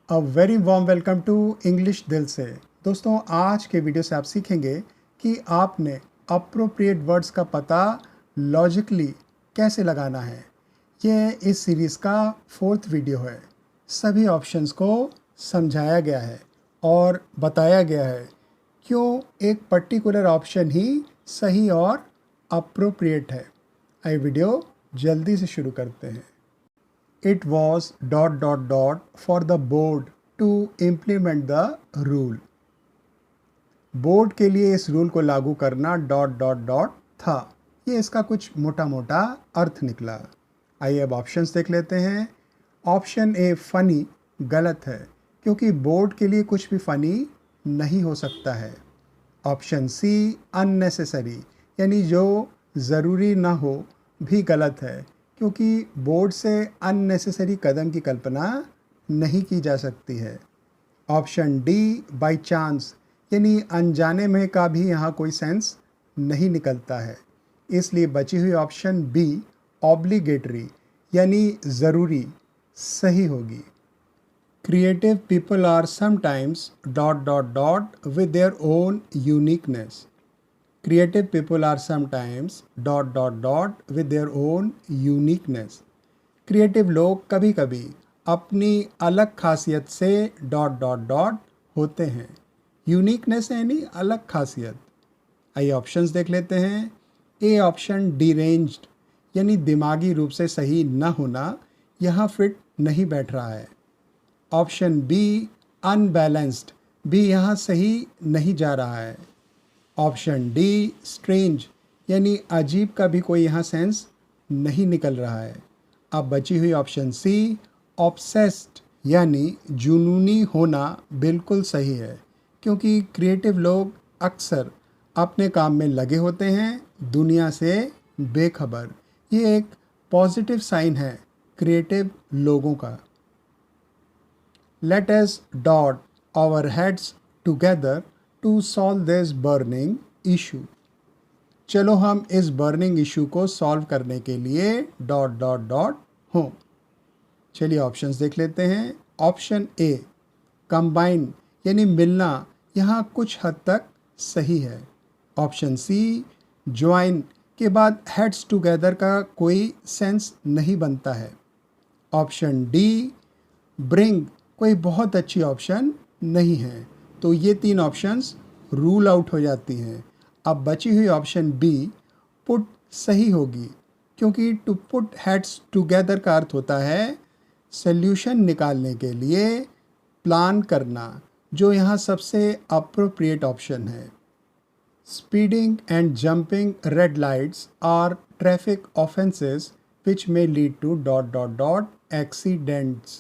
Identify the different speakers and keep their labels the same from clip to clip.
Speaker 1: A very warm welcome to English दिल से। दोस्तों, आज के वीडियो से आप सीखेंगे कि आपने अप्रोप्रिएट वर्ड्स का पता लॉजिकली कैसे लगाना है। ये इस सीरीज़ का 4th वीडियो है। सभी ऑप्शंस को समझाया गया है और बताया गया है क्यों एक पर्टिकुलर ऑप्शन ही सही और अप्रोप्रिएट है। आइए वीडियो जल्दी से शुरू करते हैं। It was ... for the board to implement the rule. Board के लिए इस रूल को लागू करना ... था। ये इसका कुछ मोटा मोटा अर्थ निकला। आइए अब ऑप्शंस देख लेते हैं। ऑप्शन ए फनी गलत है, क्योंकि बोर्ड के लिए कुछ भी फनी नहीं हो सकता है। ऑप्शन सी अननेसेसरी, यानी जो ज़रूरी ना हो, भी गलत है, क्योंकि बोर्ड से अननेसेसरी कदम की कल्पना नहीं की जा सकती है। ऑप्शन डी बाय चांस, यानी अनजाने में का भी यहाँ कोई सेंस नहीं निकलता है। इसलिए बची हुई ऑप्शन बी ऑब्लिगेटरी, यानी ज़रूरी, सही होगी। Creative people are sometimes ... with their own uniqueness. Creative people are sometimes ... with their own uniqueness. Creative लोग कभी कभी अपनी अलग खासियत से ... होते हैं। यूनिकनेस यानी अलग खासियत। आइए ऑप्शंस देख लेते हैं। ए ऑप्शन डिरेंज्ड, यानी दिमागी रूप से सही न होना, यहाँ फिट नहीं बैठ रहा है। ऑप्शन बी अनबैलेंस्ड, भी यहाँ सही नहीं जा रहा है। ऑप्शन डी स्ट्रेंज, यानी अजीब का भी कोई यहाँ सेंस नहीं निकल रहा है। अब बची हुई ऑप्शन सी ऑब्सेस्ड, यानी जुनूनी होना, बिल्कुल सही है, क्योंकि क्रिएटिव लोग अक्सर अपने काम में लगे होते हैं, दुनिया से बेखबर। ये एक पॉजिटिव साइन है क्रिएटिव लोगों का। Let us ... our heads together to solve this burning issue. चलो हम इस बर्निंग इशू को सॉल्व करने के लिए ... हों। चलिए ऑप्शंस देख लेते हैं। ऑप्शन ए कंबाइन, यानी मिलना, यहाँ कुछ हद तक सही है। ऑप्शन सी ज्वाइन के बाद हेड्स टुगेदर का कोई सेंस नहीं बनता है। ऑप्शन डी ब्रिंग कोई बहुत अच्छी ऑप्शन नहीं है, तो ये 3 ऑप्शंस रूल आउट हो जाती हैं। अब बची हुई ऑप्शन बी पुट सही होगी, क्योंकि टू पुट हेड्स टुगेदर का अर्थ होता है सॉल्यूशन निकालने के लिए प्लान करना, जो यहाँ सबसे अप्रोप्रिएट ऑप्शन है। Speeding and jumping red lights are traffic offences which may lead to ... accidents.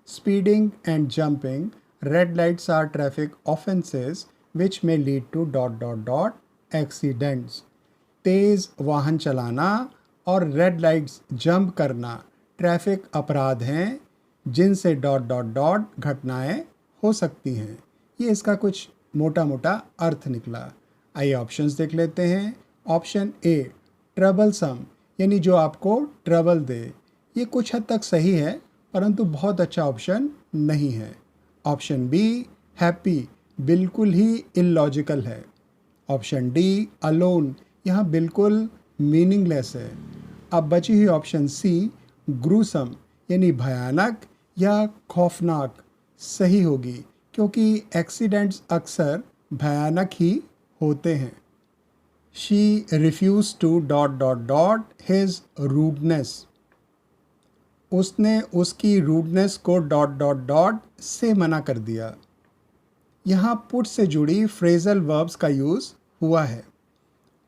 Speaker 1: Speeding and jumping red lights are traffic offenses which may lead to ... accidents. तेज़ वाहन चलाना और रेड लाइट्स जंप करना traffic अपराध हैं, जिनसे ... घटनाएं हो सकती हैं। ये इसका कुछ मोटा मोटा अर्थ निकला। आइए ऑप्शंस देख लेते हैं। ऑप्शन ए ट्रबलसम, यानी जो आपको ट्रबल दे, ये कुछ हद तक सही है, परंतु बहुत अच्छा ऑप्शन नहीं है। ऑप्शन बी हैप्पी बिल्कुल ही इलॉजिकल है। ऑप्शन डी अलोन, यहाँ बिल्कुल मीनिंगलेस है। अब बची हुई ऑप्शन सी ग्रूसम, यानी भयानक या खौफनाक, सही होगी, क्योंकि एक्सीडेंट्स अक्सर भयानक ही होते हैं। She refused to ... his rudeness. उसने उसकी रूडनेस को ... से मना कर दिया। यहाँ पुट से जुड़ी फ्रेजल वर्ब्स का यूज़ हुआ है।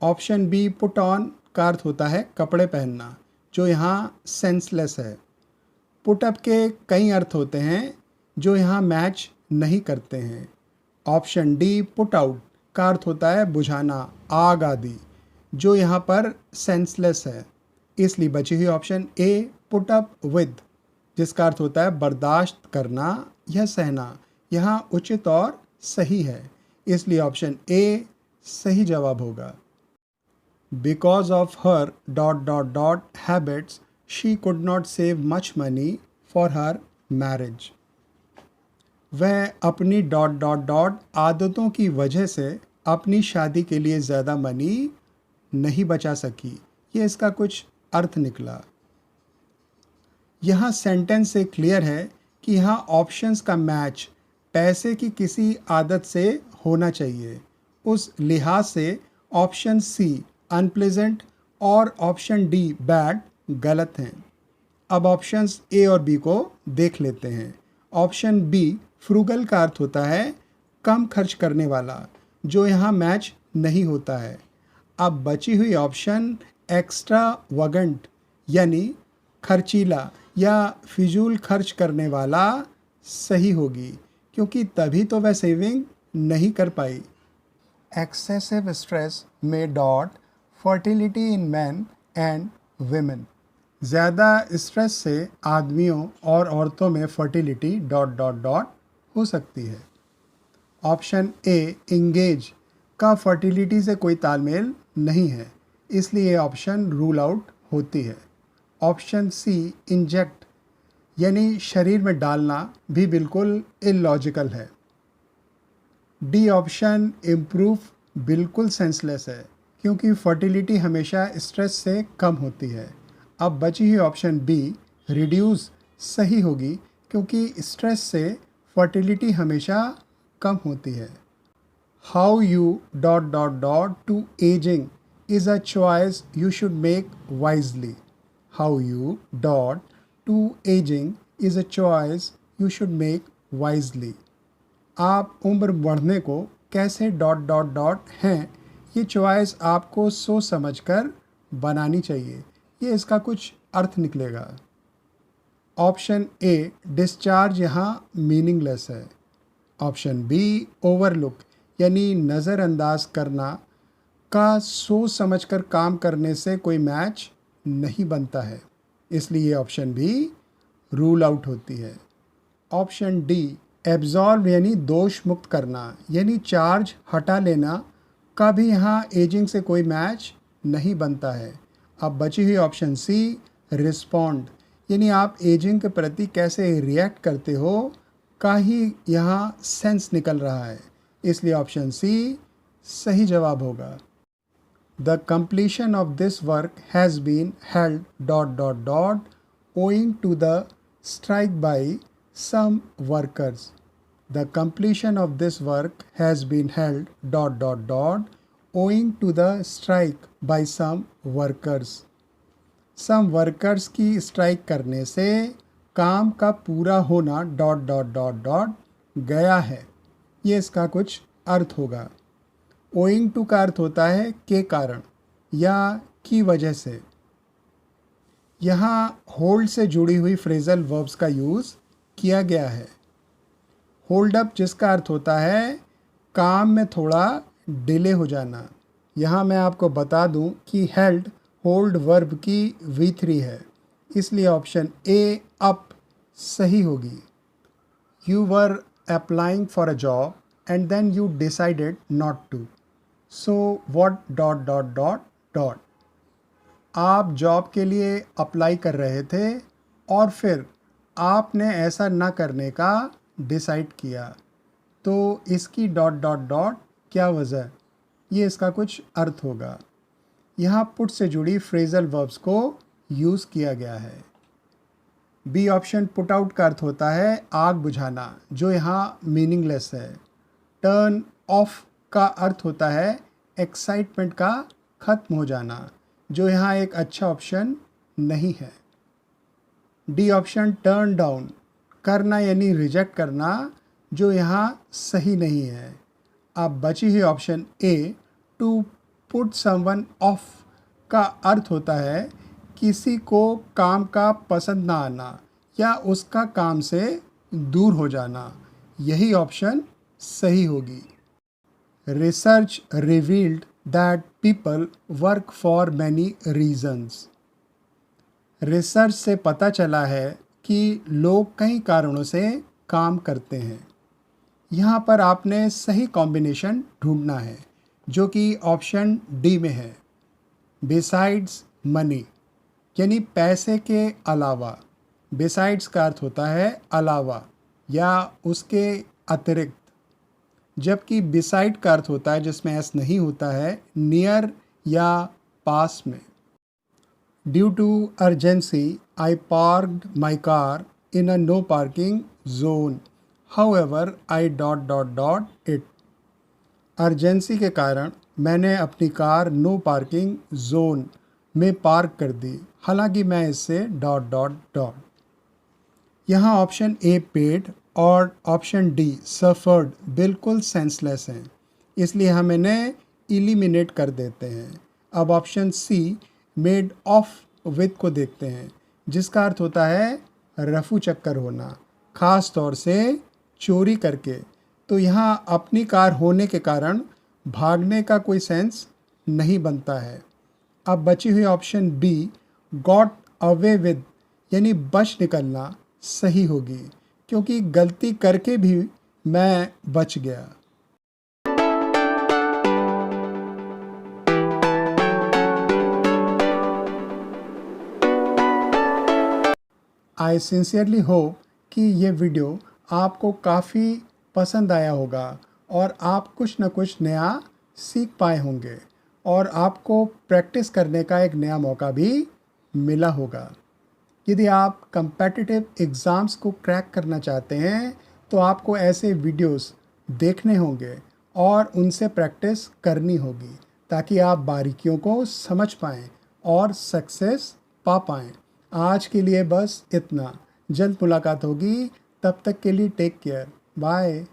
Speaker 1: ऑप्शन बी पुट ऑन का अर्थ होता है कपड़े पहनना, जो यहाँ सेंसलेस है। पुट अप के कई अर्थ होते हैं जो यहाँ मैच नहीं करते हैं। ऑप्शन डी पुट आउट का अर्थ होता है बुझाना, आग आदि, जो यहाँ पर सेंसलेस है। इसलिए बची हुई option A put up with, जिसका अर्थ होता है बर्दाश्त करना या सहना, यहाँ उचित और सही है। इसलिए ऑप्शन ए सही जवाब होगा। Because of her ... habits she could not save much money for her marriage. वह अपनी डॉट डॉट डॉट आदतों की वजह से अपनी शादी के लिए ज़्यादा मनी नहीं बचा सकी। ये इसका कुछ अर्थ निकला। यहाँ सेंटेंस से क्लियर है कि यहाँ ऑप्शंस का मैच पैसे की किसी आदत से होना चाहिए। उस लिहाज से ऑप्शन सी अनप्लेजेंट और ऑप्शन डी बैड गलत हैं। अब ऑप्शंस ए और बी को देख लेते हैं। ऑप्शन बी फ्रूगल का अर्थ होता है कम खर्च करने वाला, जो यहाँ मैच नहीं होता है। अब बची हुई ऑप्शन एक्स्ट्रा वगंट यानी खर्चीला या फिजूल खर्च करने वाला सही होगी, क्योंकि तभी तो वह सेविंग नहीं कर पाई। एक्सेसिव स्ट्रेस में dot fertility in man and women. ज़्यादा स्ट्रेस से आदमियों और औरतों में फर्टिलिटी डॉट डॉट डॉट हो सकती है। ऑप्शन ए इंगेज का फर्टिलिटी से कोई तालमेल नहीं है, इसलिए ऑप्शन रूल आउट होती है। ऑप्शन सी इंजेक्ट यानी शरीर में डालना भी बिल्कुल इलॉजिकल है। डी ऑप्शन इम्प्रूव बिल्कुल सेंसलेस है, क्योंकि फर्टिलिटी हमेशा स्ट्रेस से कम होती है। अब बची हुई ऑप्शन बी रिड्यूस सही होगी, क्योंकि स्ट्रेस से फर्टिलिटी हमेशा कम होती है। How U dot dot dot to ageing is a choice you should make wisely. How U dot to ageing is a choice you should make wisely. आप उम्र बढ़ने को कैसे डॉट डॉट डॉट हैं, ये चॉइस आपको सोच समझकर बनानी चाहिए। ये इसका कुछ अर्थ निकलेगा। ऑप्शन ए डिस्चार्ज यहाँ मीनिंगलेस है। ऑप्शन बी ओवरलुक यानी नज़रअंदाज करना का सोच समझकर काम करने से कोई मैच नहीं बनता है, इसलिए ऑप्शन बी रूल आउट होती है। ऑप्शन डी एब्जॉल्व यानी दोष मुक्त करना यानी चार्ज हटा लेना का भी यहाँ एजिंग से कोई मैच नहीं बनता है। अब बची हुई ऑप्शन सी रिस्पॉन्ड यानी आप एजिंग के प्रति कैसे रिएक्ट करते हो का ही यहाँ सेंस निकल रहा है, इसलिए ऑप्शन सी सही जवाब होगा। The completion of this work has been held dot dot dot owing to the strike by some workers. The completion of this work has been held dot dot dot owing to the strike by some workers. Some workers की strike करने से काम का पूरा होना dot dot dot dot गया है, ये इसका कुछ अर्थ होगा। owing to का अर्थ होता है के कारण या की वजह से। यहाँ होल्ड से जुड़ी हुई फ्रेजल वर्ब्स का यूज़ किया गया है। होल्ड अप जिसका अर्थ होता है काम में थोड़ा डिले हो जाना। यहाँ मैं आपको बता दूँ कि हेल्ड होल्ड वर्ब की V3 है, इसलिए ऑप्शन ए अप सही होगी। You were applying for a job and then you decided not to, so what dot dot dot dot. आप जॉब के लिए अप्लाई कर रहे थे और फिर आपने ऐसा ना करने का डिसाइड किया, तो इसकी डॉट डॉट डॉट क्या वजह, ये इसका कुछ अर्थ होगा। यहाँ पुट से जुड़ी फ्रेजल वर्ब्स को यूज़ किया गया है। बी ऑप्शन पुट आउट का अर्थ होता है आग बुझाना, जो यहाँ मीनिंगलेस है। टर्न ऑफ का अर्थ होता है एक्साइटमेंट का ख़त्म हो जाना, जो यहाँ एक अच्छा ऑप्शन नहीं है। डी ऑप्शन टर्न डाउन करना यानी रिजेक्ट करना, जो यहाँ सही नहीं है। अब बची हुई option A to put someone off का अर्थ होता है किसी को काम का पसंद ना आना या उसका काम से दूर हो जाना, यही ऑप्शन सही होगी। Research revealed that people work for many reasons. Research से पता चला है कि लोग कई कारणों से काम करते हैं। यहाँ पर आपने सही कॉम्बिनेशन ढूंढना है, जो कि ऑप्शन डी में है। बिसाइड्स मनी यानी पैसे के अलावा। बिसाइड्स का अर्थ होता है अलावा, या उसके अतिरिक्त, जबकि बिसाइड का अर्थ होता है, जिसमें एस नहीं होता है, नियर या पास में। Due to urgency I parked my car in a no parking zone, however I dot dot dot it. Urgency के कारण मैंने अपनी कार नो पार्किंग जोन में पार्क कर दी, हालांकि मैं इससे डॉट डॉट डॉट। यहाँ ऑप्शन ए पेड और ऑप्शन डी सफर्ड बिल्कुल सेंसलेस हैं, इसलिए हम इन्हें इलिमिनेट कर देते हैं। अब option C made off with को देखते हैं, जिसका अर्थ होता है रफू चक्कर होना, ख़ास तौर से चोरी करके। तो यहाँ अपनी कार होने के कारण भागने का कोई सेंस नहीं बनता है। अब बची हुई option B got away with यानी बच निकलना सही होगी, क्योंकि गलती करके भी मैं बच गया। आई सिंसियरली होप कि ये वीडियो आपको काफ़ी पसंद आया होगा और आप कुछ न कुछ नया सीख पाए होंगे और आपको प्रैक्टिस करने का एक नया मौका भी मिला होगा। यदि आप कम्पिटिटिव एग्ज़ाम्स को क्रैक करना चाहते हैं तो आपको ऐसे वीडियोस देखने होंगे और उनसे प्रैक्टिस करनी होगी, ताकि आप बारीकियों को समझ पाएँ और सक्सेस पा पाएँ। आज के लिए बस इतना। जल्द मुलाकात होगी, तब तक के लिए टेक केयर, बाय।